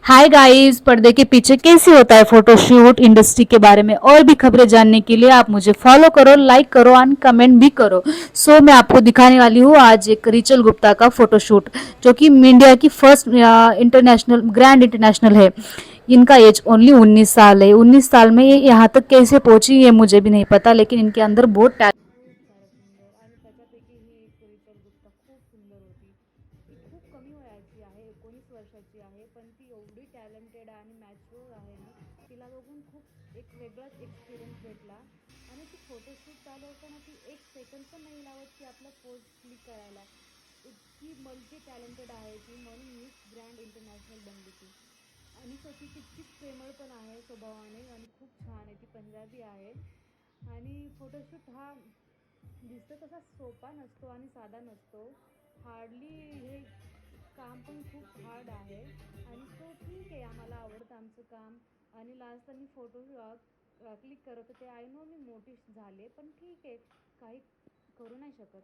Hi guys, पर्दे के पीछे कैसे होता है फोटोशूट इंडस्ट्री के बारे में और भी खबरें जानने के लिए आप मुझे फॉलो करो, लाइक करो और कमेंट भी करो। मैं आपको दिखाने वाली हूँ आज एक रिचल गुप्ता का फोटोशूट, जो कि इंडिया की फर्स्ट इंटरनेशनल ग्रैंड इंटरनेशनल है। इनका एज ओनली 19 साल है। 19 साल में ये यहाँ तक कैसे पहुंची ये मुझे भी नहीं पता, लेकिन इनके अंदर बहुत टैलेंट सुंदर आणि त्याच्यापैकी ही एक रिचल गुप्ता खूप सुंदर होती. ती खूप कमी वयाची आहे, 19 वर्षाची आहे, पण ती एवढी टॅलेंटेड आणि मॅच्युअर आहे ना. तिला बघून खूप एक वेगळाच एक्सपिरियन्स भेटला. आणि ती फोटोशूट चालू असताना ती एक सेकंड पण नाही लावत की आपला पोज क्लिक करायला. इतकी मल्टी टॅलेंटेड आहे ती, म्हणून मिस ग्रँड इंटरनॅशनल बनली ती. आणि तशी तितकीच प्रेमळ पण आहे स्वभावाने आणि खूप छान आहे. ती पंजाबी आहे. आणि फोटोशूट हा दिसतो तसा सोपा नसतो आणि साधा नसतो. हार्डली हे काम पण खूप हार्ड आहे. आणि तो ठीक आहे, आम्हाला आवडतं आमचं काम. आणि लास्टला मी फोटो क्लिक करत होते. आय नो मी मोठी झाले, पण ठीक आहे, काही करू नाही शकत.